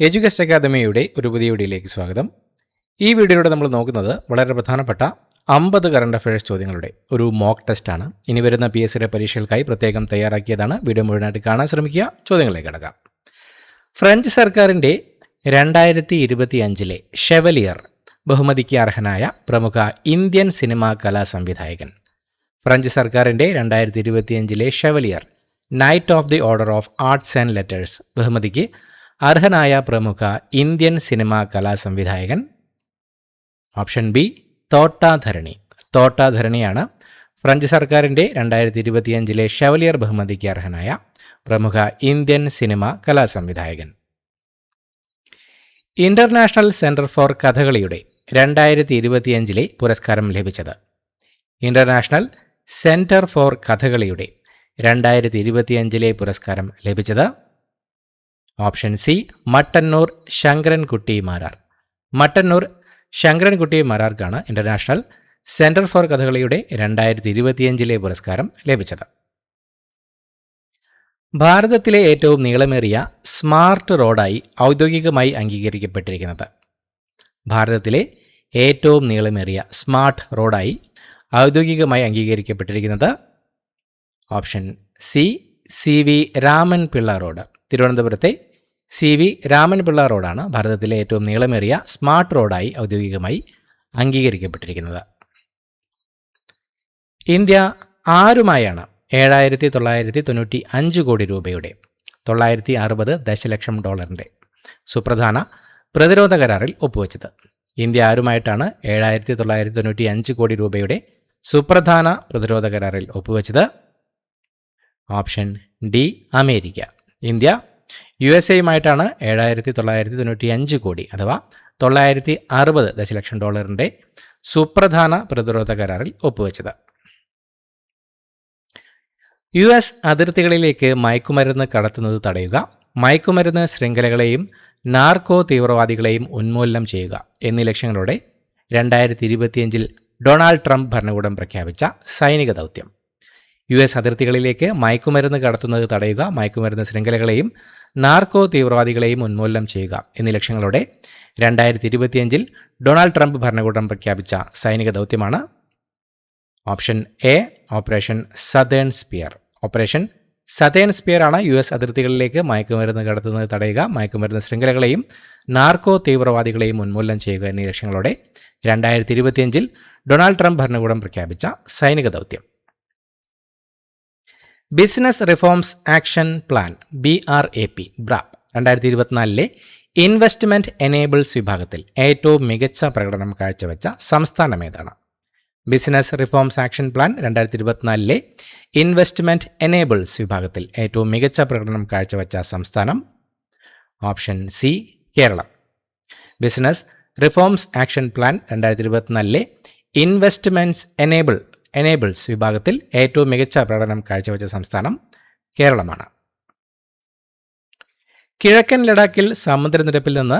എഡ്യൂകസ്റ്റ് അക്കാദമിയുടെ ഒരു പുതിയ വീഡിയോയിലേക്ക് സ്വാഗതം. ഈ വീഡിയോയിലൂടെ നമ്മൾ നോക്കുന്നത് വളരെ പ്രധാനപ്പെട്ട 50 കറണ്ട് അഫയേഴ്സ് ചോദ്യങ്ങളുടെ ഒരു മോക്ക് ടെസ്റ്റാണ്. ഇനി വരുന്ന PSCയുടെ പരീക്ഷകൾക്കായി പ്രത്യേകം തയ്യാറാക്കിയതാണ്. വീഡിയോ മുഴുവനായിട്ട് കാണാൻ ശ്രമിക്കുക. ചോദ്യങ്ങളിലേക്ക് കടക്കാം. ഫ്രഞ്ച് സർക്കാരിൻ്റെ 2025 ഷെവലിയർ ബഹുമതിക്ക് അർഹനായ പ്രമുഖ ഇന്ത്യൻ സിനിമാ കലാ സംവിധായകൻ. ഫ്രഞ്ച് സർക്കാരിൻ്റെ 2025 chevalier knight of the order of arts and letters ബഹുമതിക്ക് അർഹനായ പ്രമുഖ ഇന്ത്യൻ സിനിമാ കലാ സംവിധായകൻ. Option B തോട്ടാധരണി. തോട്ടാധരണിയാണ് ഫ്രഞ്ച് സർക്കാരിൻ്റെ 2025 ഷെവലിയർ ബഹുമതിക്ക് അർഹനായ പ്രമുഖ ഇന്ത്യൻ സിനിമാ കലാ സംവിധായകൻ. ഇന്റർനാഷണൽ സെന്റർ ഫോർ കഥകളിയുടെ 2025 പുരസ്കാരം ലഭിച്ചത്. ഇന്റർനാഷണൽ സെന്റർ ഫോർ കഥകളിയുടെ 2025 പുരസ്കാരം ലഭിച്ചത്. Option C Mattannur Sankarankutty Marar. മട്ടന്നൂർ ശങ്കരൻകുട്ടി മാരാർക്കാണ് ഇന്റർനാഷണൽ സെന്റർ ഫോർ കഥകളിയുടെ 2025 പുരസ്കാരം ലഭിച്ചത്. ഭാരതത്തിലെ ഏറ്റവും നീളമേറിയ സ്മാർട്ട് റോഡായി ഔദ്യോഗികമായി അംഗീകരിക്കപ്പെട്ടിരിക്കുന്നത്. ഭാരതത്തിലെ ഏറ്റവും നീളമേറിയ സ്മാർട്ട് റോഡായി ഔദ്യോഗികമായി അംഗീകരിക്കപ്പെട്ടിരിക്കുന്നത്. Option C CV Raman Pillai road. തിരുവനന്തപുരത്തെ CV രാമൻ പിള്ള റോഡാണ് ഭാരതത്തിലെ ഏറ്റവും നീളമേറിയ സ്മാർട്ട് റോഡായി ഔദ്യോഗികമായി അംഗീകരിക്കപ്പെട്ടിരിക്കുന്നത്. ഇന്ത്യ ആരുമായാണ് 7,995 കോടി രൂപയുടെ $960 ദശലക്ഷം സുപ്രധാന പ്രതിരോധ കരാറിൽ ഒപ്പുവെച്ചത്. ഇന്ത്യ ആരുമായിട്ടാണ് 7,995 കോടി രൂപയുടെ സുപ്രധാന പ്രതിരോധ കരാറിൽ ഒപ്പുവെച്ചത്. Option D America. ഇന്ത്യ USA-യുമായിട്ടാണ് 7,995 കോടി അഥവാ $960 ദശലക്ഷം സുപ്രധാന പ്രതിരോധ കരാറിൽ ഒപ്പുവെച്ചത്. US അതിർത്തികളിലേക്ക് മയക്കുമരുന്ന് കടത്തുന്നത് തടയുക, മയക്കുമരുന്ന് ശൃംഖലകളെയും നാർക്കോ തീവ്രവാദികളെയും ഉന്മൂലനം ചെയ്യുക എന്നീ ലക്ഷ്യങ്ങളോടെ 2025 ഡൊണാൾഡ് ട്രംപ് ഭരണകൂടം പ്രഖ്യാപിച്ച സൈനിക ദൗത്യം. US അതിർത്തികളിലേക്ക് മയക്കുമരുന്ന് കടത്തുന്നത് തടയുക, മയക്കുമരുന്ന് ശൃംഖലകളെയും നാർക്കോ തീവ്രവാദികളെയും ഉന്മൂലനം ചെയ്യുക എന്നീ ലക്ഷ്യങ്ങളോടെ 2025 ഡൊണാൾഡ് ട്രംപ് ഭരണകൂടം പ്രഖ്യാപിച്ച സൈനിക ദൗത്യമാണ്. Option a operation southern spear. Operation southern spear ആണ് US അതിർത്തികളിലേക്ക് മയക്കുമരുന്ന് കടത്തുന്നത് തടയുക, മയക്കുമരുന്ന് ശൃംഖലകളെയും നാർക്കോ തീവ്രവാദികളെയും ഉന്മൂലനം ചെയ്യുക എന്നീ ലക്ഷ്യങ്ങളോടെ 2025 ഡൊണാൾഡ് ട്രംപ് ഭരണകൂടം പ്രഖ്യാപിച്ച സൈനിക ദൗത്യം. Business reforms action plan BRAP 2024 investment enables വിഭാഗത്തിൽ ഏറ്റവും മികച്ച പ്രകടനം കാഴ്ചവെച്ച സംസ്ഥാനം ഏതാണ്? Business reforms action plan 2024 investment enables വിഭാഗത്തിൽ ഏറ്റവും മികച്ച പ്രകടനം കാഴ്ചവെച്ച സംസ്ഥാനം. Option c Keralam. Business reforms action plan 2024 investments enables വിഭാഗത്തിൽ ഏറ്റവും മികച്ച പ്രകടനം കാഴ്ചവെച്ച സംസ്ഥാനം കേരളമാണ്. കിഴക്കൻ ലഡാക്കിൽ സമുദ്രനിരപ്പിൽ നിന്ന്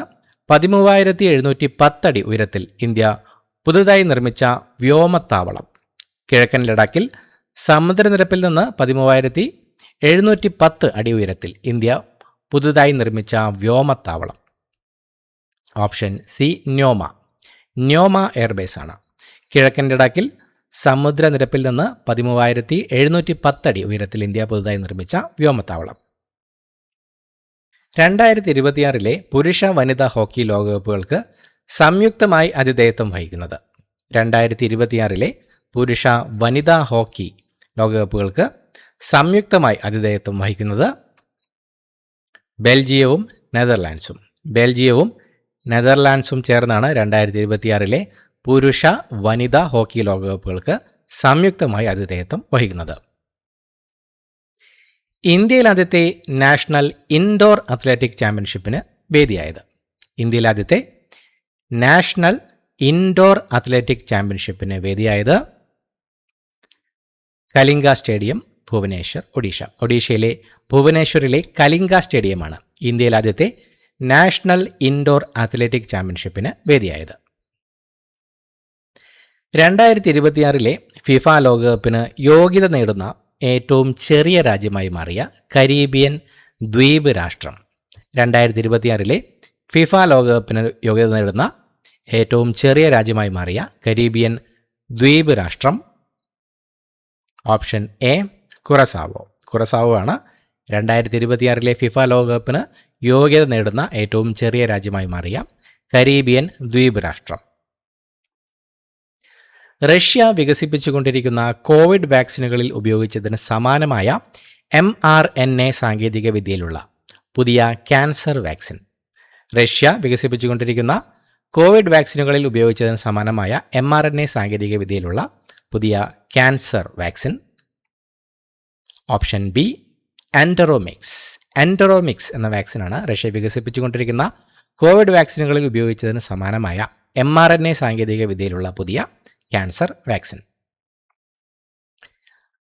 13,710 അടി ഉയരത്തിൽ ഇന്ത്യ പുതുതായി നിർമ്മിച്ച വ്യോമത്താവളം. കിഴക്കൻ ലഡാക്കിൽ സമുദ്രനിരപ്പിൽ നിന്ന് 13,710 അടി ഉയരത്തിൽ ഇന്ത്യ പുതുതായി നിർമ്മിച്ച വ്യോമത്താവളം. ഓപ്ഷൻ സി ന്യോമ എയർബേസ് ആണ്. കിഴക്കൻ ലഡാക്കിൽ സമുദ്രനിരപ്പിൽ നിന്ന് 13,710 അടി ഉയരത്തിൽ ഇന്ത്യ പുതുതായി നിർമ്മിച്ച വ്യോമത്താവളം. 2026 പുരുഷ വനിതാ ഹോക്കി ലോകകപ്പുകൾക്ക് സംയുക്തമായി ആതിഥേയത്വം വഹിക്കുന്നത്. 2026 പുരുഷ വനിതാ ഹോക്കി ലോകകപ്പുകൾക്ക് സംയുക്തമായി ആതിഥേയത്വം വഹിക്കുന്നത് ബെൽജിയവും നെതർലാൻഡ്സും ചേർന്നാണ് 2026 പുരുഷ വനിതാ ഹോക്കി ലോകകപ്പുകൾക്ക് സംയുക്തമായി ആതിഥേയത്വം വഹിക്കുന്നത്. ഇന്ത്യയിൽ ആദ്യത്തെ നാഷണൽ ഇൻഡോർ അത്ലറ്റിക് ചാമ്പ്യൻഷിപ്പിന് വേദിയായത്. ഇന്ത്യയിൽ ആദ്യത്തെ നാഷണൽ ഇൻഡോർ അത്ലറ്റിക് ചാമ്പ്യൻഷിപ്പിന് വേദിയായത് കലിംഗ സ്റ്റേഡിയം, ഭുവനേശ്വർ, ഒഡീഷയിലെ ഭുവനേശ്വറിലെ കലിംഗ സ്റ്റേഡിയമാണ് ഇന്ത്യയിൽ ആദ്യത്തെ നാഷണൽ ഇൻഡോർ അത്ലറ്റിക് ചാമ്പ്യൻഷിപ്പിന് വേദിയായത്. 2026 ഫിഫ ലോകകപ്പിന് യോഗ്യത നേടുന്ന ഏറ്റവും ചെറിയ രാജ്യമായി മാറിയ കരീബിയൻ ദ്വീപ് രാഷ്ട്രം. 2026 ഫിഫ ലോകകപ്പിന് യോഗ്യത നേടുന്ന ഏറ്റവും ചെറിയ രാജ്യമായി മാറിയ കരീബിയൻ ദ്വീപ് രാഷ്ട്രം? Option A കുറസാവോ. കുറസാവോ ആണ് 2026 ഫിഫ ലോകകപ്പിന് യോഗ്യത നേടുന്ന ഏറ്റവും ചെറിയ രാജ്യമായി മാറിയ കരീബിയൻ ദ്വീപ് രാഷ്ട്രം. റഷ്യ വികസിപ്പിച്ചുകൊണ്ടിരിക്കുന്ന കോവിഡ് വാക്സിനുകളിൽ ഉപയോഗിച്ചതിന് സമാനമായ mRNA സാങ്കേതിക വിദ്യയിലുള്ള പുതിയ ക്യാൻസർ വാക്സിൻ. റഷ്യ വികസിപ്പിച്ചുകൊണ്ടിരിക്കുന്ന കോവിഡ് വാക്സിനുകളിൽ ഉപയോഗിച്ചതിന് സമാനമായ mRNA സാങ്കേതിക വിദ്യയിലുള്ള പുതിയ cancer vaccine. Option B Enteromix. Enteromix എന്ന വാക്സിനാണ് റഷ്യ വികസിപ്പിച്ചുകൊണ്ടിരിക്കുന്ന കോവിഡ് വാക്സിനുകളിൽ ഉപയോഗിച്ചതിന് സമാനമായ mRNA സാങ്കേതിക വിദ്യയിലുള്ള പുതിയ ക്യാൻസർ വാക്സിൻ.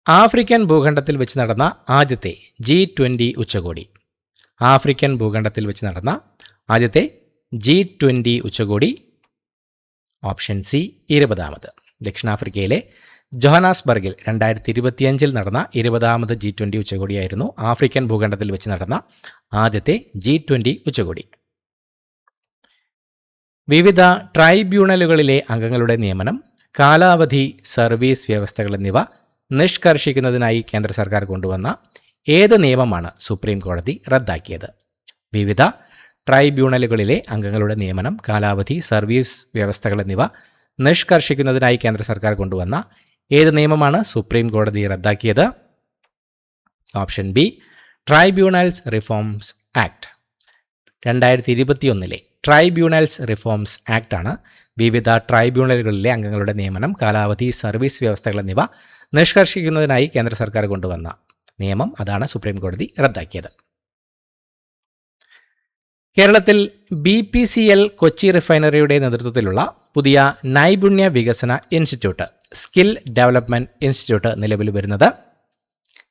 ആഫ്രിക്കൻ ഭൂഖണ്ഡത്തിൽ വെച്ച് നടന്ന ആദ്യത്തെ G20 ഉച്ചകോടി. ആഫ്രിക്കൻ ഭൂഖണ്ഡത്തിൽ വെച്ച് നടന്ന ആദ്യത്തെ G20 ഉച്ചകോടി. ഓപ്ഷൻ സി 20ാമത്. ദക്ഷിണാഫ്രിക്കയിലെ ജോഹനാസ്ബർഗിൽ 2025 നടന്ന 20ാമത് G20 ഉച്ചകോടിയായിരുന്നു ആഫ്രിക്കൻ ഭൂഖണ്ഡത്തിൽ വെച്ച് നടന്ന ആദ്യത്തെ G20 ഉച്ചകോടി. വിവിധ ട്രൈബ്യൂണലുകളിലെ അംഗങ്ങളുടെ നിയമനം, കാലാവധി, സർവീസ് വ്യവസ്ഥകൾ എന്നിവ നിഷ്കർഷിക്കുന്നതിനായി കേന്ദ്ര സർക്കാർ കൊണ്ടുവന്ന ഏത് നിയമമാണ് സുപ്രീം കോടതി റദ്ദാക്കിയത്? വിവിധ ട്രൈബ്യൂണലുകളിലെ അംഗങ്ങളുടെ നിയമനം, കാലാവധി, സർവീസ് വ്യവസ്ഥകൾ എന്നിവ നിഷ്കർഷിക്കുന്നതിനായി കേന്ദ്ര സർക്കാർ കൊണ്ടുവന്ന ഏത് നിയമമാണ് സുപ്രീം കോടതി റദ്ദാക്കിയത്? Option B tribunals reforms act. 2021 tribunals reforms ആക്ടാണ് വിവിധ ട്രൈബ്യൂണലുകളിലെ അംഗങ്ങളുടെ നിയമനം, കാലാവധി, സർവീസ് വ്യവസ്ഥകൾ എന്നിവ നിഷ്കർഷിക്കുന്നതിനായി കേന്ദ്ര സർക്കാർ കൊണ്ടുവന്ന നിയമം. അതാണ് സുപ്രീം കോടതി റദ്ദാക്കിയത്. കേരളത്തിൽ BPCL കൊച്ചി റിഫൈനറിയുടെ നേതൃത്വത്തിലുള്ള പുതിയ നൈപുണ്യ വികസന ഇൻസ്റ്റിറ്റ്യൂട്ട്, സ്കിൽ ഡെവലപ്മെൻറ്റ് ഇൻസ്റ്റിറ്റ്യൂട്ട് നിലവിൽ വരുന്നത്?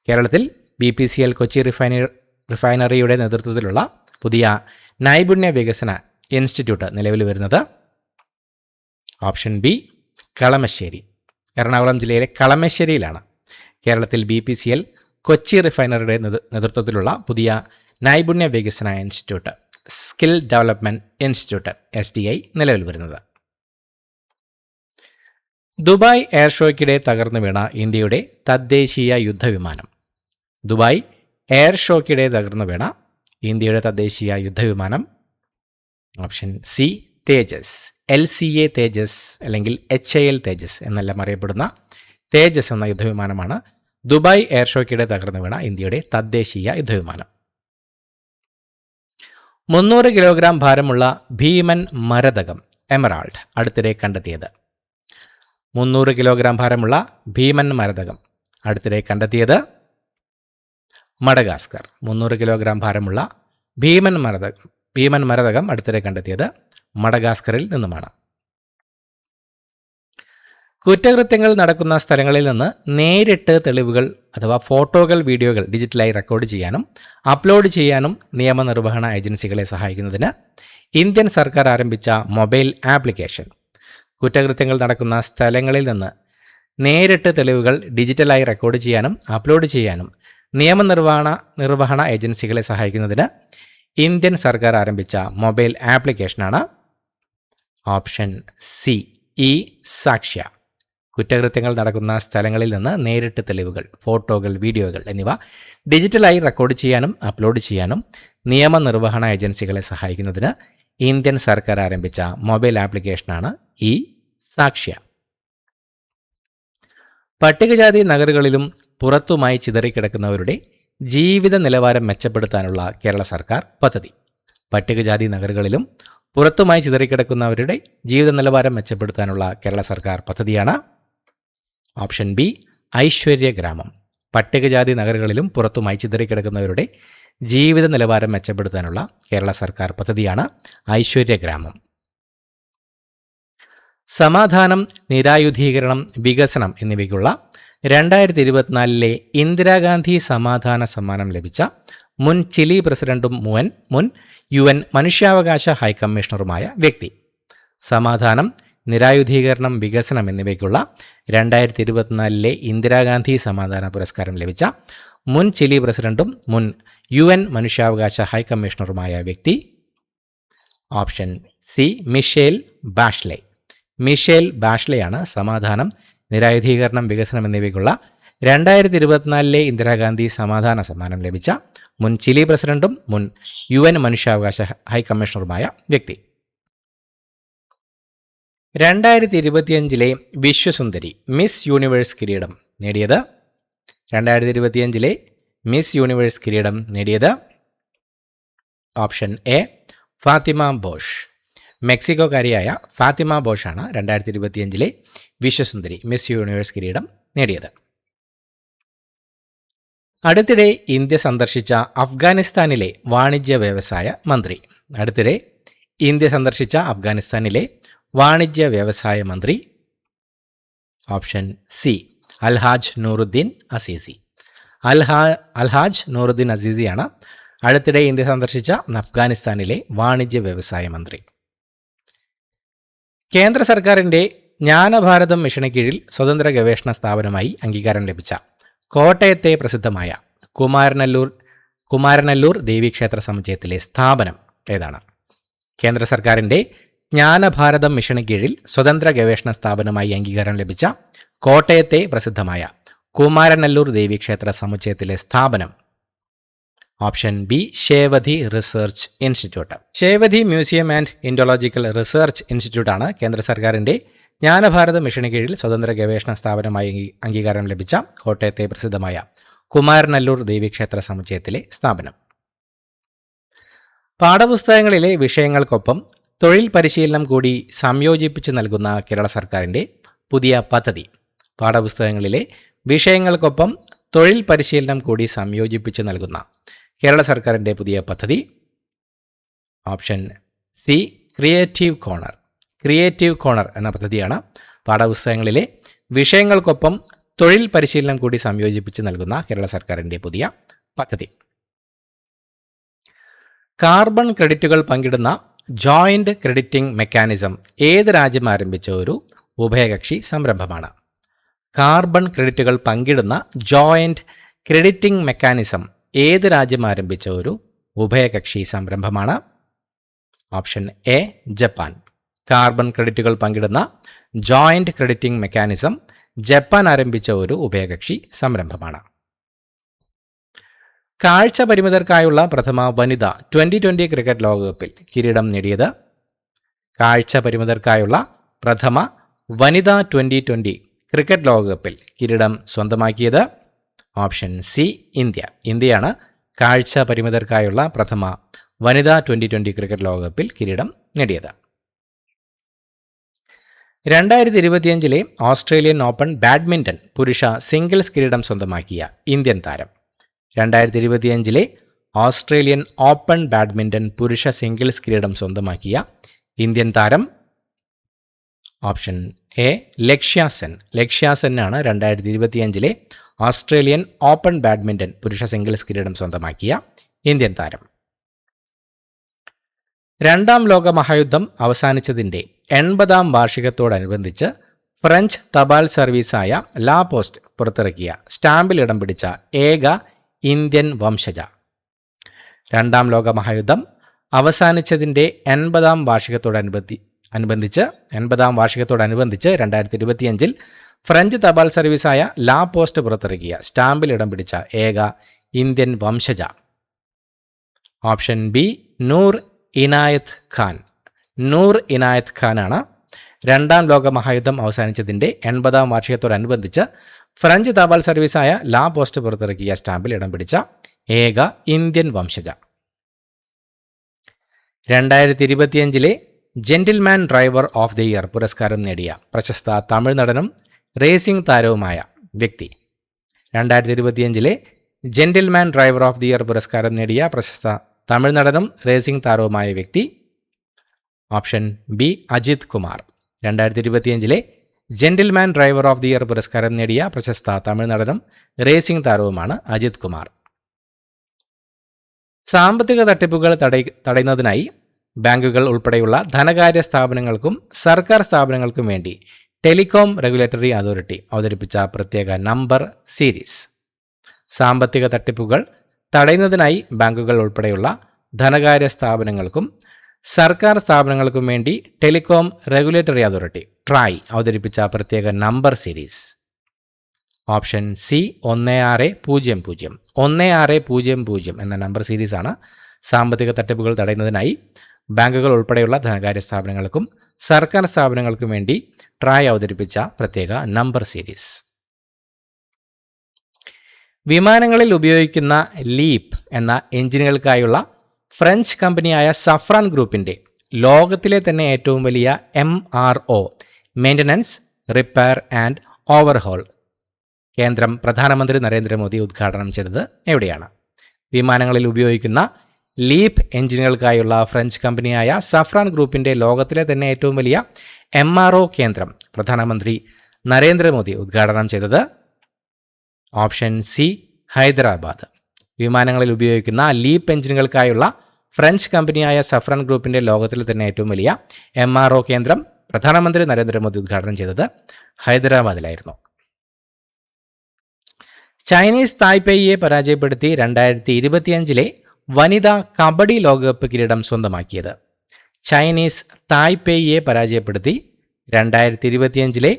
കേരളത്തിൽ BPCL കൊച്ചി റിഫൈനറിയുടെ നേതൃത്വത്തിലുള്ള പുതിയ നൈപുണ്യ വികസന ഇൻസ്റ്റിറ്റ്യൂട്ട് നിലവിൽ വരുന്നത്? Option B Kalamassery. എറണാകുളം ജില്ലയിലെ കളമശ്ശേരിയിലാണ് കേരളത്തിൽ BPCL കൊച്ചി റിഫൈനറിയുടെ നേതൃത്വത്തിലുള്ള പുതിയ നൈപുണ്യ വികസന institute, skill development institute SDI നിലവിൽ വരുന്നത്. ദുബായ് എയർ ഷോയ്ക്കിടെ തകർന്നു വീണ ഇന്ത്യയുടെ തദ്ദേശീയ യുദ്ധവിമാനം. ദുബായ് എയർ ഷോയ്ക്കിടെ തകർന്നു വീണ ഇന്ത്യയുടെ തദ്ദേശീയ യുദ്ധവിമാനം. ഓപ്ഷൻ സി തേജസ്. LCA തേജസ് അല്ലെങ്കിൽ HAL തേജസ് എന്നെല്ലാം അറിയപ്പെടുന്ന തേജസ് എന്ന യുദ്ധവിമാനമാണ് ദുബായ് എയർ ഷോയ്ക്കിടെ തകർന്നു വീണ ഇന്ത്യയുടെ തദ്ദേശീയ യുദ്ധവിമാനം. 300 കിലോഗ്രാം ഭാരമുള്ള ഭീമൻ മരതകം എമറാൾഡ് അടുത്തിടെ കണ്ടെത്തിയത്? 300 കിലോഗ്രാം ഭാരമുള്ള ഭീമൻ മരതകം അടുത്തിടെ കണ്ടെത്തിയത്? മഡഗാസ്കർ. 300 കിലോഗ്രാം ഭാരമുള്ള ഭീമൻ മരതകം അടുത്തിടെ കണ്ടെത്തിയത് മഡഗാസ്കറിൽ നിന്നുമാണ്. കുറ്റകൃത്യങ്ങൾ നടക്കുന്ന സ്ഥലങ്ങളിൽ നിന്ന് നേരിട്ട് തെളിവുകൾ അഥവാ ഫോട്ടോകൾ, വീഡിയോകൾ ഡിജിറ്റലായി റെക്കോർഡ് ചെയ്യാനും അപ്ലോഡ് ചെയ്യാനും നിയമനിർവഹണ ഏജൻസികളെ സഹായിക്കുന്നതിന് ഇന്ത്യൻ സർക്കാർ ആരംഭിച്ച മൊബൈൽ ആപ്ലിക്കേഷൻ. കുറ്റകൃത്യങ്ങൾ നടക്കുന്ന സ്ഥലങ്ങളിൽ നിന്ന് നേരിട്ട് തെളിവുകൾ ഡിജിറ്റലായി റെക്കോർഡ് ചെയ്യാനും അപ്ലോഡ് ചെയ്യാനും നിയമനിർവഹണ ഏജൻസികളെ സഹായിക്കുന്നതിന് ഇന്ത്യൻ സർക്കാർ ആരംഭിച്ച മൊബൈൽ ആപ്ലിക്കേഷനാണ് ഓപ്ഷൻ സി സാക്ഷ്യ. കുറ്റകൃത്യങ്ങൾ നടക്കുന്ന സ്ഥലങ്ങളിൽ നിന്ന് നേരിട്ട് തെളിവുകൾ, ഫോട്ടോകൾ, വീഡിയോകൾ എന്നിവ ഡിജിറ്റലായി റെക്കോർഡ് ചെയ്യാനും അപ്ലോഡ് ചെയ്യാനും നിയമനിർവഹണ ഏജൻസികളെ സഹായിക്കുന്നതിന് ഇന്ത്യൻ സർക്കാർ ആരംഭിച്ച മൊബൈൽ ആപ്ലിക്കേഷനാണ് സാക്ഷ്യ. പട്ടികജാതി നഗറുകളിലും പുറത്തുമായി ചിതറിക്കിടക്കുന്നവരുടെ ജീവിത നിലവാരം മെച്ചപ്പെടുത്താനുള്ള കേരള സർക്കാർ പദ്ധതി. പട്ടികജാതി നഗറുകളിലും പുറത്തുമായി ചിതറിക്കിടക്കുന്നവരുടെ ജീവിത നിലവാരം മെച്ചപ്പെടുത്താനുള്ള കേരള സർക്കാർ പദ്ധതിയാണ് ഓപ്ഷൻ ബി ഐശ്വര്യഗ്രാമം. പട്ടികജാതി നഗറുകളിലും പുറത്തുമായി ചിതറിക്കിടക്കുന്നവരുടെ ജീവിത നിലവാരം മെച്ചപ്പെടുത്താനുള്ള കേരള സർക്കാർ പദ്ധതിയാണ് ഐശ്വര്യഗ്രാമം. സമാധാനം, നിരായുധീകരണം, വികസനം എന്നിവയ്ക്കുള്ള 2024 ഇന്ദിരാഗാന്ധി സമാധാന സമ്മാനം ലഭിച്ച മുൻ ചിലി പ്രസിഡന്റും മുൻ UN മനുഷ്യാവകാശ ഹൈക്കമ്മീഷണറുമായ വ്യക്തി. സമാധാനം, നിരായുധീകരണം, വികസനം എന്നിവയ്ക്കുള്ള 2024 ഇന്ദിരാഗാന്ധി സമാധാന പുരസ്കാരം ലഭിച്ച മുൻ ചിലി പ്രസിഡന്റും മുൻ UN മനുഷ്യാവകാശ ഹൈക്കമ്മീഷണറുമായ വ്യക്തി ഓപ്ഷൻ സി മിഷേൽ ബാഷ്ലെ. മിഷേൽ ബാഷ്ലെയാണ് സമാധാനം, നിരായുധീകരണം, വികസനം എന്നിവയ്ക്കുള്ള 2024 ഇന്ദിരാഗാന്ധി സമാധാന സമ്മാനം ലഭിച്ച മുൻ ചിലി പ്രസിഡന്റും മുൻ UN മനുഷ്യാവകാശ ഹൈക്കമ്മീഷണറുമായ വ്യക്തി. 2025 വിശ്വസുന്ദരി മിസ് യൂണിവേഴ്സ് കിരീടം നേടിയത് 2025 മിസ് യൂണിവേഴ്സ് കിരീടം നേടിയത് ഓപ്ഷൻ എ ഫാത്തിമ ബോഷ്. മെക്സിക്കോക്കാരിയായ ഫാത്തിമ ബോഷാണ് 2025 വിശ്വസുന്ദരി മിസ് യൂണിവേഴ്സ് കിരീടം നേടിയത്. അടുത്തിടെ ഇന്ത്യ സന്ദർശിച്ച അഫ്ഗാനിസ്ഥാനിലെ വാണിജ്യ വ്യവസായ മന്ത്രി. Option C Alhaj Nooruddin Azizi. അൽഹാജ് നൂറുദ്ദീൻ അസീസിയാണ് അടുത്തിടെ ഇന്ത്യ സന്ദർശിച്ച അഫ്ഗാനിസ്ഥാനിലെ വാണിജ്യ വ്യവസായ മന്ത്രി. കേന്ദ്ര സർക്കാരിൻ്റെ ജ്ഞാനഭാരതം മിഷന് കീഴിൽ സ്വതന്ത്ര ഗവേഷണ സ്ഥാപനമായി അംഗീകാരം ലഭിച്ച കോട്ടയത്തെ പ്രസിദ്ധമായ കുമാരനല്ലൂർ ദേവീക്ഷേത്ര സമുച്ചയത്തിലെ സ്ഥാപനം ഏതാണ്? കേന്ദ്ര സർക്കാരിൻ്റെ ജ്ഞാനഭാരതം മിഷന് കീഴിൽ സ്വതന്ത്ര ഗവേഷണ സ്ഥാപനമായി അംഗീകാരം ലഭിച്ച കോട്ടയത്തെ പ്രസിദ്ധമായ കുമാരനല്ലൂർ ദേവീക്ഷേത്ര സമുച്ചയത്തിലെ സ്ഥാപനം. Option B Shevadhi research institute. Shevadhi museum and Indological research ഇൻസ്റ്റിറ്റ്യൂട്ടാണ് കേന്ദ്ര സർക്കാരിൻ്റെ ജ്ഞാനഭാരത മിഷന് കീഴിൽ സ്വതന്ത്ര ഗവേഷണ സ്ഥാപനമായി അംഗീകാരം ലഭിച്ച കോട്ടയത്തെ പ്രസിദ്ധമായ കുമാരനല്ലൂർ ദേവീക്ഷേത്ര സമുച്ചയത്തിലെ സ്ഥാപനം. പാഠപുസ്തകങ്ങളിലെ വിഷയങ്ങൾക്കൊപ്പം തൊഴിൽ പരിശീലനം കൂടി സംയോജിപ്പിച്ച് നൽകുന്ന കേരള സർക്കാരിൻ്റെ പുതിയ പദ്ധതി. പാഠപുസ്തകങ്ങളിലെ വിഷയങ്ങൾക്കൊപ്പം തൊഴിൽ പരിശീലനം കൂടി സംയോജിപ്പിച്ച് നൽകുന്ന കേരള സർക്കാരിൻ്റെ പുതിയ പദ്ധതി. ഓപ്ഷൻ സി ക്രിയേറ്റീവ് കോണർ എന്ന പദ്ധതിയാണ് പാഠപുസ്തകങ്ങളിലെ വിഷയങ്ങൾക്കൊപ്പം തൊഴിൽ പരിശീലനം കൂടി സംയോജിപ്പിച്ച് നൽകുന്ന കേരള സർക്കാരിൻ്റെ പുതിയ പദ്ധതി. കാർബൺ ക്രെഡിറ്റുകൾ പങ്കിടുന്ന ജോയിന്റ് ക്രെഡിറ്റിംഗ് മെക്കാനിസം ഏത് രാജ്യം ആരംഭിച്ച ഒരു ഉഭയകക്ഷി സംരംഭമാണ്? കാർബൺ ക്രെഡിറ്റുകൾ പങ്കിടുന്ന ജോയിന്റ് ക്രെഡിറ്റിംഗ് മെക്കാനിസം ഏത് രാജ്യം ആരംഭിച്ച ഒരു ഉഭയകക്ഷി സംരംഭമാണ്? Option A Japan. കാർബൺ ക്രെഡിറ്റുകൾ പങ്കിടുന്ന ജോയിന്റ് ക്രെഡിറ്റിംഗ് മെക്കാനിസം ജപ്പാൻ ആരംഭിച്ച ഒരു ഉഭയകക്ഷി സംരംഭമാണ്. കാഴ്ച പരിമിതർക്കായുള്ള പ്രഥമ വനിതാ 2020 ക്രിക്കറ്റ് ലോകകപ്പിൽ കിരീടം നേടിയത്? കാഴ്ച പരിമിതർക്കായുള്ള പ്രഥമ വനിതാ 2020 ക്രിക്കറ്റ് ലോകകപ്പിൽ കിരീടം സ്വന്തമാക്കിയത്? ഓപ്ഷൻ സി ഇന്ത്യയാണ് കാഴ്ച പരിമിതർക്കായുള്ള പ്രഥമ വനിതാ 2020 ക്രിക്കറ്റ് ലോകകപ്പിൽ കിരീടം നേടിയത്. 2025 ഓസ്ട്രേലിയൻ ഓപ്പൺ ബാഡ്മിൻ്റൺ പുരുഷ സിംഗിൾസ് കിരീടം സ്വന്തമാക്കിയ ഇന്ത്യൻ താരം. 2025 ഓസ്ട്രേലിയൻ ഓപ്പൺ ബാഡ്മിൻ്റൺ പുരുഷ സിംഗിൾസ് കിരീടം സ്വന്തമാക്കിയ ഇന്ത്യൻ താരം. ഓപ്ഷൻ എ ലക്ഷ്യാസെന്നാണ് 2025 ഓസ്ട്രേലിയൻ ഓപ്പൺ ബാഡ്മിൻ്റൺ പുരുഷ സിംഗിൾസ് കിരീടം സ്വന്തമാക്കിയ ഇന്ത്യൻ താരം. രണ്ടാം ലോക മഹായുദ്ധം അവസാനിച്ചതിൻ്റെ 80ാം വാർഷികത്തോടനുബന്ധിച്ച് ഫ്രഞ്ച് തപാൽ സർവീസായ ലാ പോസ്റ്റ് പുറത്തിറക്കിയ സ്റ്റാമ്പിൽ ഇടം പിടിച്ച ഏക ഇന്ത്യൻ വംശജ. രണ്ടാം ലോക മഹായുദ്ധം അവസാനിച്ചതിൻ്റെ 80ാം വാർഷികത്തോടനുബന്ധിച്ച് 2025 ഫ്രഞ്ച് തപാൽ സർവീസായ ലാ പോസ്റ്റ് പുറത്തിറക്കിയ സ്റ്റാമ്പിൽ ഇടം പിടിച്ച ഏക ഇന്ത്യൻ വംശജ. ഓപ്ഷൻ ബി നൂർ ഇനായത്ത് ഖാനാണ് രണ്ടാം ലോക മഹായുദ്ധം അവസാനിച്ചതിൻ്റെ 80ാം വാർഷികത്തോടനുബന്ധിച്ച് ഫ്രഞ്ച് തപാൽ സർവീസായ ലാ പോസ്റ്റ് പുറത്തിറക്കിയ സ്റ്റാമ്പിൽ ഇടം പിടിച്ച ഏക ഇന്ത്യൻ വംശജ. 2025 gentleman driver of the year പുരസ്കാരം നേടിയ പ്രശസ്ത തമിഴ് നടനും റേസിംഗ് താരവുമായ വ്യക്തി. 2025 gentleman driver of the year പുരസ്കാരം നേടിയ പ്രശസ്ത തമിഴ് നടനും റേസിംഗ് താരവുമായ വ്യക്തി. Option B Ajith Kumar. 2025 gentleman driver of the year പുരസ്കാരം നേടിയ പ്രശസ്ത തമിഴ് നടനും റേസിംഗ് താരവുമാണ് അജിത് കുമാർ. സാമ്പത്തിക തട്ടിപ്പുകൾ തടയുന്നതിനായി ബാങ്കുകൾ ഉൾപ്പെടെയുള്ള ധനകാര്യ സ്ഥാപനങ്ങൾക്കും സർക്കാർ സ്ഥാപനങ്ങൾക്കും വേണ്ടി ടെലികോം റെഗുലേറ്ററി അതോറിറ്റി അവതരിപ്പിച്ച പ്രത്യേക നമ്പർ സീരീസ്. സാമ്പത്തിക തട്ടിപ്പുകൾ തടയുന്നതിനായി ബാങ്കുകൾ ഉൾപ്പെടെയുള്ള ധനകാര്യ സ്ഥാപനങ്ങൾക്കും സർക്കാർ സ്ഥാപനങ്ങൾക്കും വേണ്ടി ടെലികോം റെഗുലേറ്ററി അതോറിറ്റി ട്രായ് അവതരിപ്പിച്ച പ്രത്യേക നമ്പർ സീരീസ്? Option C 1600. 1600 എന്ന നമ്പർ സീരീസാണ് സാമ്പത്തിക തട്ടിപ്പുകൾ തടയുന്നതിനായി ബാങ്കുകൾ ഉൾപ്പെടെയുള്ള ധനകാര്യ സ്ഥാപനങ്ങൾക്കും സർക്കാർ സ്ഥാപനങ്ങൾക്കും വേണ്ടി ട്രായ് അവതരിപ്പിച്ച പ്രത്യേക നമ്പർ സീരീസ്. വിമാനങ്ങളിൽ ഉപയോഗിക്കുന്ന ലീപ്പ് എന്ന എഞ്ചിനുകൾക്കായുള്ള ഫ്രഞ്ച് കമ്പനിയായ സഫ്രാൻ ഗ്രൂപ്പിൻ്റെ ലോകത്തിലെ തന്നെ ഏറ്റവും വലിയ MRO maintenance, repair and overhaul കേന്ദ്രം പ്രധാനമന്ത്രി നരേന്ദ്രമോദി ഉദ്ഘാടനം ചെയ്തത് എവിടെയാണ്? വിമാനങ്ങളിൽ ഉപയോഗിക്കുന്ന ലീപ്പ് എഞ്ചിനുകൾക്കായുള്ള ഫ്രഞ്ച് കമ്പനിയായ സഫ്രാൻ ഗ്രൂപ്പിൻ്റെ ലോകത്തിലെ തന്നെ ഏറ്റവും വലിയ MRO കേന്ദ്രം പ്രധാനമന്ത്രി നരേന്ദ്രമോദി ഉദ്ഘാടനം ചെയ്തത്? Option C Hyderabad. വിമാനങ്ങളിൽ ഉപയോഗിക്കുന്ന ലീപ്പ് എഞ്ചിനുകൾക്കായുള്ള ഫ്രഞ്ച് കമ്പനിയായ സഫ്രാൻ ഗ്രൂപ്പിൻ്റെ ലോകത്തിലെ തന്നെ ഏറ്റവും വലിയ MRO കേന്ദ്രം പ്രധാനമന്ത്രി നരേന്ദ്രമോദി ഉദ്ഘാടനം ചെയ്തത് ഹൈദരാബാദിലായിരുന്നു. ചൈനീസ് തായ്പേയിയെ പരാജയപ്പെടുത്തി 2025 വനിതാ കബഡി ലോകകപ്പ് കിരീടം സ്വന്തമാക്കിയത്? ചൈനീസ് തായ്പേയിയെ പരാജയപ്പെടുത്തി 2025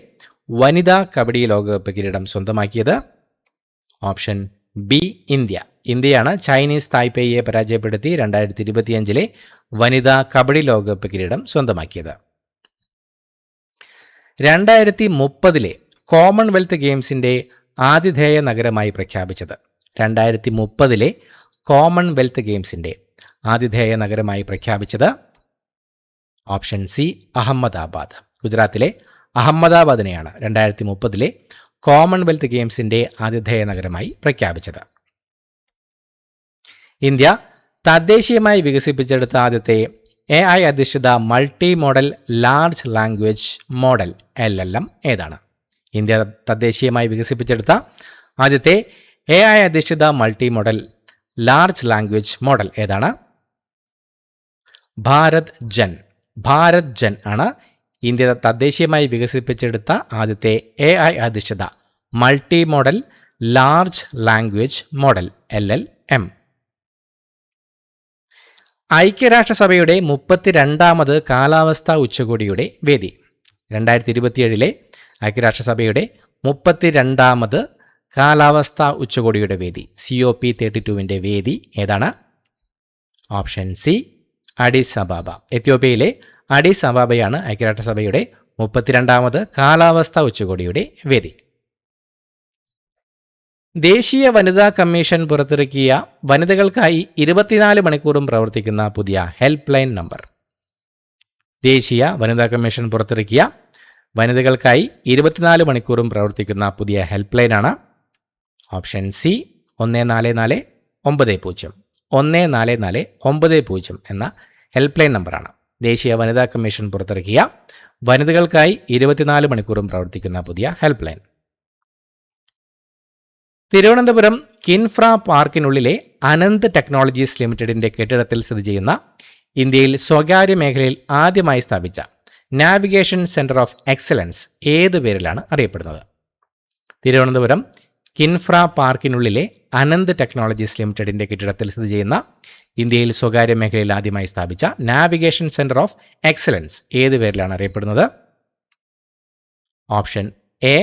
വനിതാ കബഡി ലോകകപ്പ് കിരീടം സ്വന്തമാക്കിയത്? Option B India. ഇന്ത്യയാണ് ചൈനീസ് തായ്പേയിയെ പരാജയപ്പെടുത്തി 2025 വനിതാ കബഡി ലോകകപ്പ് കിരീടം സ്വന്തമാക്കിയത്. 2030 കോമൺവെൽത്ത് ഗെയിംസിൻ്റെ ആതിഥേയ നഗരമായി പ്രഖ്യാപിച്ചത്? 2030 കോമൺവെൽത്ത് ഗെയിംസിൻ്റെ ആതിഥേയ നഗരമായി പ്രഖ്യാപിച്ചത്? Option C Ahmedabad. ഗുജറാത്തിലെ അഹമ്മദാബാദിനെയാണ് 2030 കോമൺവെൽത്ത് ഗെയിംസിൻ്റെ ആതിഥേയ നഗരമായി പ്രഖ്യാപിച്ചത്. ഇന്ത്യ തദ്ദേശീയമായി വികസിപ്പിച്ചെടുത്ത ആദ്യത്തെ AI അധിഷ്ഠിത multi model large language model LLM ഏതാണ്? ഇന്ത്യ തദ്ദേശീയമായി വികസിപ്പിച്ചെടുത്ത ആദ്യത്തെ AI അധിഷ്ഠിത multi model large language model ഏതാണ്? ഭാരത് ജൻ ആണ് ഇന്ത്യ തദ്ദേശീയമായി വികസിപ്പിച്ചെടുത്ത ആദ്യത്തെ AI അധിഷ്ഠിത multi model large language model LLM. ഐക്യരാഷ്ട്രസഭയുടെ 32ാമത് കാലാവസ്ഥാ ഉച്ചകോടിയുടെ വേദി? 2027 ഐക്യരാഷ്ട്രസഭയുടെ 32ാമത് കാലാവസ്ഥാ ഉച്ചകോടിയുടെ വേദി COP32 വേദി ഏതാണ്? Option C അഡിസ് അബാബ. എത്യോപ്യയിലെ അഡിസ് അബാബയാണ് ഐക്യരാഷ്ട്രസഭയുടെ 32ാമത് കാലാവസ്ഥാ ഉച്ചകോടിയുടെ വേദി. ദേശീയ വനിതാ കമ്മീഷൻ പുറത്തിറക്കിയ വനിതകൾക്കായി 24 മണിക്കൂറും പ്രവർത്തിക്കുന്ന പുതിയ ഹെൽപ്പ് ലൈൻ നമ്പർ? ദേശീയ വനിതാ കമ്മീഷൻ പുറത്തിറക്കിയ വനിതകൾക്കായി 24 മണിക്കൂറും പ്രവർത്തിക്കുന്ന പുതിയ ഹെൽപ്പ് ലൈനാണ്? Option C 1449. 1449 എന്ന ഹെൽപ്പ് ലൈൻ നമ്പറാണ് ദേശീയ വനിതാ കമ്മീഷൻ പുറത്തിറക്കിയ വനിതകൾക്കായി 24 മണിക്കൂറും പ്രവർത്തിക്കുന്ന പുതിയ ഹെൽപ്പ് ലൈൻ. തിരുവനന്തപുരം കിൻഫ്ര പാർക്കിനുള്ളിലെ അനന്ത് ടെക്നോളജീസ് ലിമിറ്റഡിൻ്റെ കെട്ടിടത്തിൽ സ്ഥിതി ചെയ്യുന്ന ഇന്ത്യയിൽ സ്വകാര്യ മേഖലയിൽ ആദ്യമായി സ്ഥാപിച്ച നാവിഗേഷൻ സെൻറ്റർ ഓഫ് എക്സലൻസ് ഏത് പേരിലാണ് അറിയപ്പെടുന്നത്? തിരുവനന്തപുരം കിൻഫ്ര പാർക്കിനുള്ളിലെ അനന്ത് ടെക്നോളജീസ് ലിമിറ്റഡിൻ്റെ കെട്ടിടത്തിൽ സ്ഥിതി ചെയ്യുന്ന ഇന്ത്യയിൽ സ്വകാര്യ മേഖലയിൽ ആദ്യമായി സ്ഥാപിച്ച നാവിഗേഷൻ സെൻറ്റർ ഓഫ് എക്സലൻസ് ഏത് പേരിലാണ് അറിയപ്പെടുന്നത്? Option A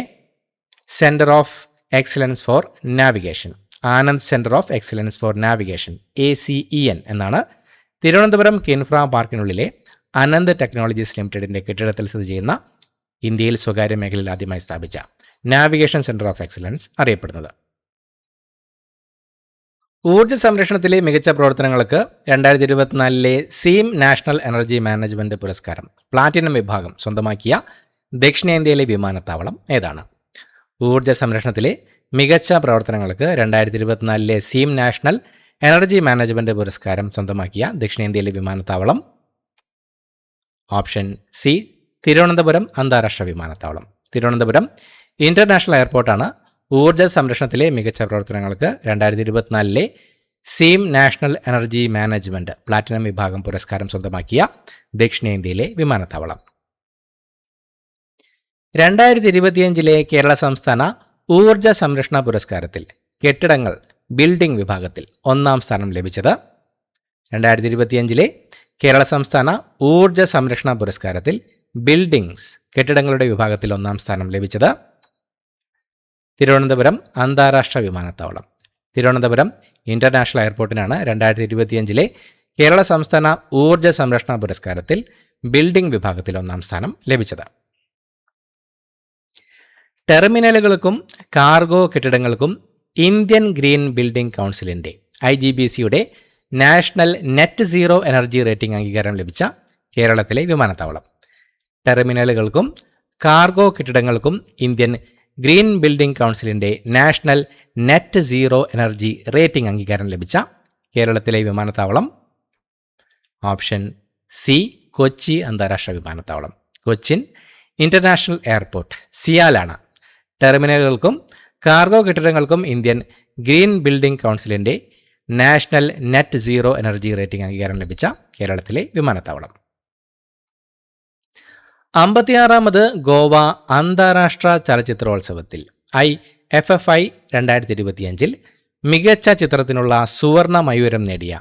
centre of excellence four navigation. Anand centre of excellence four navigation ACEN എന്നാണ് തിരുവനന്തപുരം കിൻഫ്ര പാർക്കിനുള്ളിലെ അനന്ത് ടെക്നോളജീസ് ലിമിറ്റഡിൻ്റെ കെട്ടിടത്തിൽ സ്ഥിതി ചെയ്യുന്ന ഇന്ത്യയിൽ സ്വകാര്യ മേഖലയിൽ ആദ്യമായി സ്ഥാപിച്ച നാവിഗേഷൻ സെൻറ്റർ ഓഫ് എക്സലൻസ് അറിയപ്പെടുന്നത്. ഊർജ്ജ സംരക്ഷണത്തിലെ മികച്ച പ്രവർത്തനങ്ങൾക്ക് 2024 സീം നാഷണൽ എനർജി മാനേജ്മെൻറ്റ് പുരസ്കാരം പ്ലാറ്റിനം വിഭാഗം സ്വന്തമാക്കിയ ദക്ഷിണേന്ത്യയിലെ വിമാനത്താവളം ഏതാണ്? ഊർജ്ജ സംരക്ഷണത്തിലെ മികച്ച പ്രവർത്തനങ്ങൾക്ക് 2024 സീം നാഷണൽ എനർജി മാനേജ്മെൻറ്റ് പുരസ്കാരം സ്വന്തമാക്കിയ ദക്ഷിണേന്ത്യയിലെ വിമാനത്താവളം? ഓപ്ഷൻ സി തിരുവനന്തപുരം അന്താരാഷ്ട്ര വിമാനത്താവളം. തിരുവനന്തപുരം ഇൻ്റർനാഷണൽ എയർപോർട്ടാണ് ഊർജ്ജ സംരക്ഷണത്തിലെ മികച്ച പ്രവർത്തനങ്ങൾക്ക് 2024 SEEM national energy management platinum വിഭാഗം പുരസ്കാരം സ്വന്തമാക്കിയ ദക്ഷിണേന്ത്യയിലെ വിമാനത്താവളം. 2025 കേരള സംസ്ഥാന ഊർജ്ജ സംരക്ഷണ പുരസ്കാരത്തിൽ കെട്ടിടങ്ങൾ ബിൽഡിംഗ് വിഭാഗത്തിൽ 1ാം സ്ഥാനം ലഭിച്ചത്? 2025 കേരള സംസ്ഥാന ഊർജ സംരക്ഷണ പുരസ്കാരത്തിൽ ബിൽഡിംഗ്സ് കെട്ടിടങ്ങളുടെ വിഭാഗത്തിൽ 1-ാം സ്ഥാനം ലഭിച്ചത് തിരുവനന്തപുരം അന്താരാഷ്ട്ര വിമാനത്താവളം. തിരുവനന്തപുരം ഇന്റർനാഷണൽ എയർപോർട്ടിനാണ് 2025 കേരള സംസ്ഥാന ഊർജ സംരക്ഷണ പുരസ്കാരത്തിൽ ബിൽഡിംഗ് വിഭാഗത്തിൽ 1-ാം സ്ഥാനം ലഭിച്ചത്. ടെർമിനലുകൾക്കും കാർഗോ കെട്ടിടങ്ങൾക്കും ഇന്ത്യൻ ഗ്രീൻ ബിൽഡിംഗ് കൗൺസിലിൻ്റെ IGBCയുടെ national net zero energy rating അംഗീകാരം ലഭിച്ച കേരളത്തിലെ വിമാനത്താവളം. ടെർമിനലുകൾക്കും കാർഗോ കെട്ടിടങ്ങൾക്കും ഇന്ത്യൻ ഗ്രീൻ ബിൽഡിംഗ് കൗൺസിലിൻ്റെ national net zero energy rating അംഗീകാരം ലഭിച്ച കേരളത്തിലെ വിമാനത്താവളം ഓപ്ഷൻ സി കൊച്ചി അന്താരാഷ്ട്ര വിമാനത്താവളം. കൊച്ചിൻ ഇൻ്റർനാഷണൽ എയർപോർട്ട് സിയാലാണ് ടെർമിനലുകൾക്കും കാർഗോ കെട്ടിടങ്ങൾക്കും ഇന്ത്യൻ ഗ്രീൻ ബിൽഡിംഗ് കൗൺസിലിൻ്റെ national net zero energy rating അംഗീകാരം ലഭിച്ച കേരളത്തിലെ വിമാനത്താവളം. 56ാമത് ഗോവ അന്താരാഷ്ട്ര ചലച്ചിത്രോത്സവത്തിൽ IFFI 2025 മികച്ച ചിത്രത്തിനുള്ള സുവർണ മയൂരം നേടിയ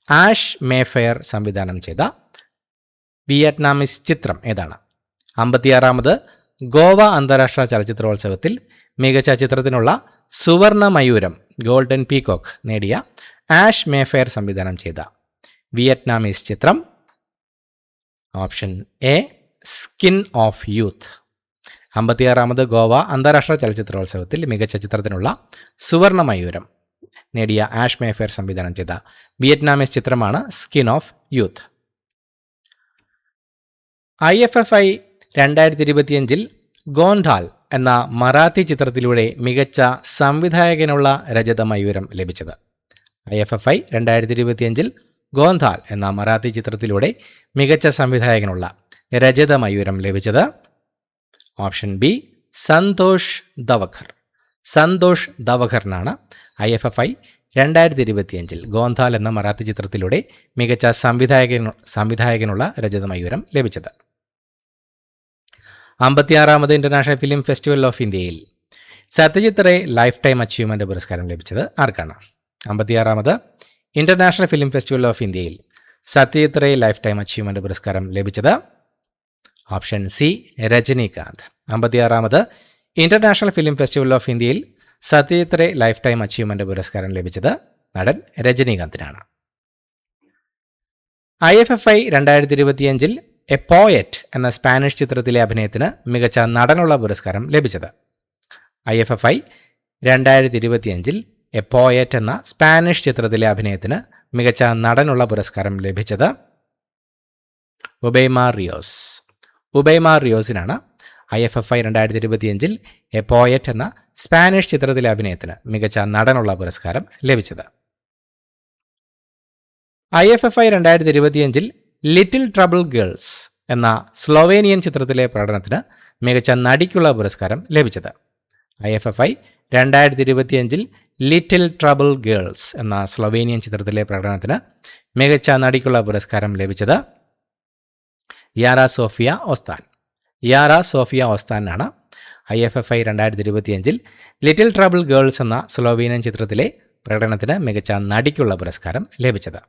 ആഷ് മേഫെയർ സംവിധാനം ചെയ്ത വിയറ്റ്നാമീസ് ചിത്രം ഏതാണ്? 56ാമത് ഗോവ അന്താരാഷ്ട്ര ചലച്ചിത്രോത്സവത്തിൽ മികച്ച ചിത്രത്തിനുള്ള സുവർണ മയൂരം ഗോൾഡൻ പീകോക്ക് നേടിയ ആഷ് മേഫെയർ സംവിധാനം ചെയ്ത വിയറ്റ്നാമീസ് ചിത്രം option A skin of youth. 56ാമത് ഗോവ അന്താരാഷ്ട്ര ചലച്ചിത്രോത്സവത്തിൽ മികച്ച ചിത്രത്തിനുള്ള സുവർണ മയൂരം നേടിയ ആഷ് മേഫെയർ സംവിധാനം ചെയ്ത വിയറ്റ്നാമീസ് ചിത്രമാണ് സ്കിൻ ഓഫ് യൂത്ത്. IFFI 2025 ഗോണ്ടാൽ എന്ന മറാത്തി ചിത്രത്തിലൂടെ മികച്ച സംവിധായകനുള്ള രജത മയൂരം ലഭിച്ചത്. IFFI 2025 ഗോന്ധാൽ എന്ന മറാത്തി ചിത്രത്തിലൂടെ മികച്ച സംവിധായകനുള്ള രജത മയൂരം ലഭിച്ചത് ഓപ്ഷൻ ബി സന്തോഷ് ദവഖർ. സന്തോഷ് ദവഖറിനാണ് IFFI 2025 ഗോന്ധാൽ എന്ന മറാത്തി ചിത്രത്തിലൂടെ മികച്ച സംവിധായകനുള്ള രജത മയൂരം ലഭിച്ചത്. 56ാമത് ഇന്റർനാഷണൽ ഫിലിം ഫെസ്റ്റിവൽ ഓഫ് ഇന്ത്യയിൽ Satyajit Ray lifetime achievement പുരസ്കാരം ലഭിച്ചത് ആർക്കാണ്? 56ാമത് ഇന്റർനാഷണൽ ഫിലിം ഫെസ്റ്റിവൽ ഓഫ് ഇന്ത്യയിൽ Satyajit Ray lifetime achievement പുരസ്കാരം ലഭിച്ചത് ഓപ്ഷൻ സി രജനീകാന്ത്. 56ാമത് ഇന്റർനാഷണൽ ഫിലിം ഫെസ്റ്റിവൽ ഓഫ് ഇന്ത്യയിൽ Satyajit Ray lifetime achievement പുരസ്കാരം ലഭിച്ചത് നടൻ രജനീകാന്തിനാണ്. IFFI 2025 എ പോയറ്റ് എന്ന സ്പാനിഷ് ചിത്രത്തിലെ അഭിനയത്തിന് മികച്ച നടനുള്ള പുരസ്കാരം ലഭിച്ചത്. IFFI 2025 എ പോയറ്റ് എന്ന സ്പാനിഷ് ചിത്രത്തിലെ അഭിനയത്തിന് മികച്ച നടനുള്ള പുരസ്കാരം ലഭിച്ചത് ഉബൈമാർ റിയോസ്. ഉബൈമാർ റിയോസിനാണ് IFFI 2025 എ പോയറ്റ് എന്ന സ്പാനിഷ് ചിത്രത്തിലെ അഭിനയത്തിന് മികച്ച നടനുള്ള പുരസ്കാരം ലഭിച്ചത്. IFFI 2025 ലിറ്റിൽ ട്രബിൾ ഗേൾസ് എന്ന സ്ലൊവേനിയൻ ചിത്രത്തിലെ പ്രകടനത്തിന് മികച്ച നടിക്കുള്ള പുരസ്കാരം ലഭിച്ചത്. IFFI 2025 ലിറ്റിൽ ട്രബിൾ ഗേൾസ് എന്ന സ്ലൊവേനിയൻ ചിത്രത്തിലെ പ്രകടനത്തിന് മികച്ച നടിക്കുള്ള പുരസ്കാരം ലഭിച്ചത് Jara Sofija Ostan. Jara Sofija ഓസ്താനാണ് IFFI 2025 ലിറ്റിൽ ട്രബിൾ ഗേൾസ് എന്ന സ്ലൊവേനിയൻ ചിത്രത്തിലെ പ്രകടനത്തിന് മികച്ച നടിക്കുള്ള പുരസ്കാരം ലഭിച്ചത്.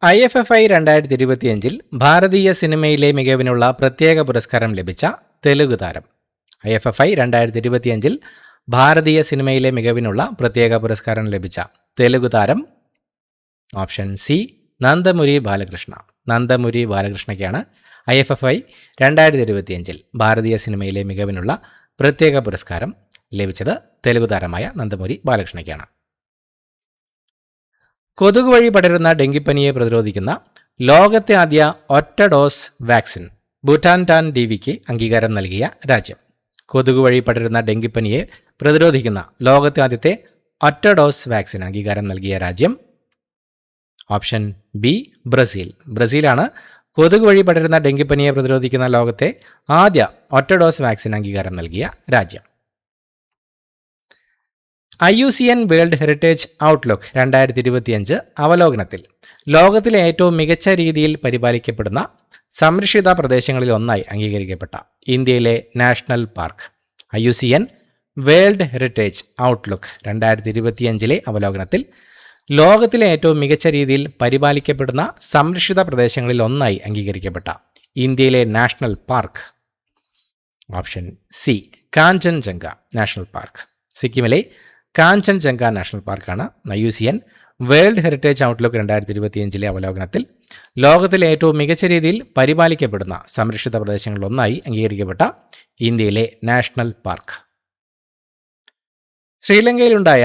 IFFI 2025 ഭാരതീയ സിനിമയിലെ മികവിനുള്ള പ്രത്യേക പുരസ്കാരം ലഭിച്ച തെലുഗു താരം. IFFI 2025 ഭാരതീയ സിനിമയിലെ മികവിനുള്ള പ്രത്യേക പുരസ്കാരം ലഭിച്ച തെലുഗു താരം ഓപ്ഷൻ സി നന്ദമുരി ബാലകൃഷ്ണ. നന്ദമുരി ബാലകൃഷ്ണയ്ക്കാണ് IFFI 2025 ഭാരതീയ സിനിമയിലെ മികവിനുള്ള പ്രത്യേക പുരസ്കാരം ലഭിച്ചത്. തെലുഗു താരമായ നന്ദമുരി ബാലകൃഷ്ണയ്ക്കാണ്. കൊതുക് വഴി പടരുന്ന ഡെങ്കിപ്പനിയെ പ്രതിരോധിക്കുന്ന ലോകത്തെ ആദ്യ ഒറ്റ ഡോസ് വാക്സിൻ ഭൂട്ടാൻ ഡിവിക്ക് അംഗീകാരം നൽകിയ രാജ്യം. കൊതുക് വഴി പടരുന്ന ഡെങ്കിപ്പനിയെ പ്രതിരോധിക്കുന്ന ലോകത്തെ ആദ്യത്തെ ഒറ്റ ഡോസ് വാക്സിൻ അംഗീകാരം നൽകിയ രാജ്യം ഓപ്ഷൻ ബി ബ്രസീൽ. ബ്രസീലാണ് കൊതുക് വഴി പടരുന്ന ഡെങ്കിപ്പനിയെ പ്രതിരോധിക്കുന്ന ലോകത്തെ ആദ്യ ഒറ്റ ഡോസ് വാക്സിൻ അംഗീകാരം നൽകിയ രാജ്യം. IUCN വേൾഡ് ഹെറിറ്റേജ് ഔട്ട്ലുക്ക് 2025 അവലോകനത്തിൽ ലോകത്തിലെ ഏറ്റവും മികച്ച രീതിയിൽ പരിപാലിക്കപ്പെടുന്ന സംരക്ഷിത പ്രദേശങ്ങളിൽ ഒന്നായി അംഗീകരിക്കപ്പെട്ട ഇന്ത്യയിലെ national park IUCN world heritage outlook 2025 അവലോകനത്തിൽ ലോകത്തിലെ ഏറ്റവും മികച്ച രീതിയിൽ പരിപാലിക്കപ്പെടുന്ന സംരക്ഷിത പ്രദേശങ്ങളിൽ ഒന്നായി അംഗീകരിക്കപ്പെട്ട ഇന്ത്യയിലെ national park? Option C Kanchenjunga national park. സിക്കിമിലെ കാഞ്ചൻജംഗ നാഷണൽ പാർക്കാണ് IUCN വേൾഡ് ഹെറിറ്റേജ് ഔട്ട്ലുക്ക് 2025 അവലോകനത്തിൽ ലോകത്തിലെ ഏറ്റവും മികച്ച രീതിയിൽ പരിപാലിക്കപ്പെടുന്ന സംരക്ഷിത പ്രദേശങ്ങളിൽ ഒന്നായി അംഗീകരിക്കപ്പെട്ട ഇന്ത്യയിലെ നാഷണൽ പാർക്ക്. ശ്രീലങ്കയിലുണ്ടായ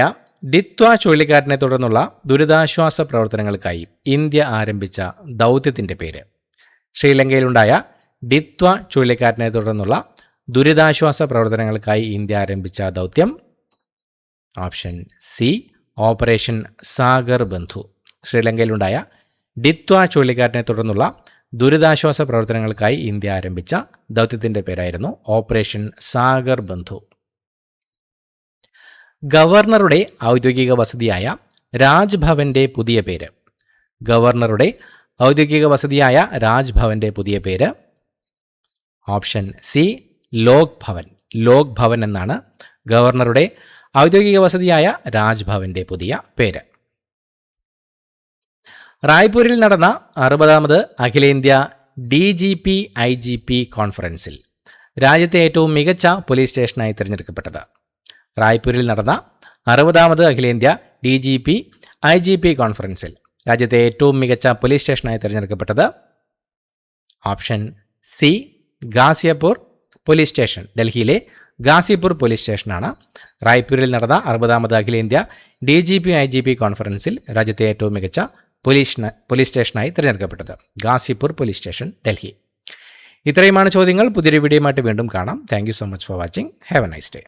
ഡിത്വ ചുഴലിക്കാറ്റിനെ തുടർന്നുള്ള ദുരിതാശ്വാസ പ്രവർത്തനങ്ങൾക്കായി ഇന്ത്യ ആരംഭിച്ച ദൗത്യത്തിൻ്റെ പേര്? ശ്രീലങ്കയിലുണ്ടായ ഡിത്വ ചുഴലിക്കാറ്റിനെ തുടർന്നുള്ള ദുരിതാശ്വാസ പ്രവർത്തനങ്ങൾക്കായി ഇന്ത്യ ആരംഭിച്ച ദൗത്യം? ഓപ്ഷൻ സി ഓപ്പറേഷൻ സാഗർ ബന്ധു. ശ്രീലങ്കയിലുണ്ടായ ഡിത്വ ചുഴലിക്കാറ്റിനെ തുടർന്നുള്ള ദുരിതാശ്വാസ പ്രവർത്തനങ്ങൾക്കായി ഇന്ത്യ ആരംഭിച്ച ദൗത്യത്തിൻ്റെ പേരായിരുന്നു ഓപ്പറേഷൻ സാഗർ ബന്ധു. ഗവർണറുടെ ഔദ്യോഗിക വസതിയായ രാജ്ഭവന്റെ പുതിയ പേര്? ഗവർണറുടെ ഔദ്യോഗിക വസതിയായ രാജ്ഭവന്റെ പുതിയ പേര്? ഓപ്ഷൻ സി ലോക് ഭവൻ. ലോക് ഭവൻ എന്നാണ് ഗവർണറുടെ ഔദ്യോഗിക വസതിയായ രാജ്ഭവന്റെ പുതിയ പേര്. റായ്പൂരിൽ നടന്ന 60ാമത് അഖിലേന്ത്യാ DGP IGP കോൺഫറൻസിൽ രാജ്യത്തെ ഏറ്റവും മികച്ച പോലീസ് സ്റ്റേഷനായി തിരഞ്ഞെടുക്കപ്പെട്ടത്? റായ്പൂരിൽ നടന്ന 60ാമത് അഖിലേന്ത്യാ DGP IGP കോൺഫറൻസിൽ രാജ്യത്തെ ഏറ്റവും മികച്ച പോലീസ് സ്റ്റേഷനായി തിരഞ്ഞെടുക്കപ്പെട്ടത്? Option C Ghazipur police station. ഡൽഹിയിലെ ഗാസിപൂർ പോലീസ് സ്റ്റേഷനാണ് റായ്പൂരിൽ നടന്ന 60ാമത് അഖിലേന്ത്യാ DGP IGP കോൺഫറൻസിൽ രാജ്യത്തെ ഏറ്റവും മികച്ച പോലീസ് സ്റ്റേഷനായി തിരഞ്ഞെടുക്കപ്പെട്ടത്. Ghazipur police station, Delhi. ഇത്രയുമാണ് ചോദ്യങ്ങൾ. പുതിയൊരു വീഡിയോയുമായിട്ട് വീണ്ടും കാണാം. Thank you so much for watching. Have A nice day.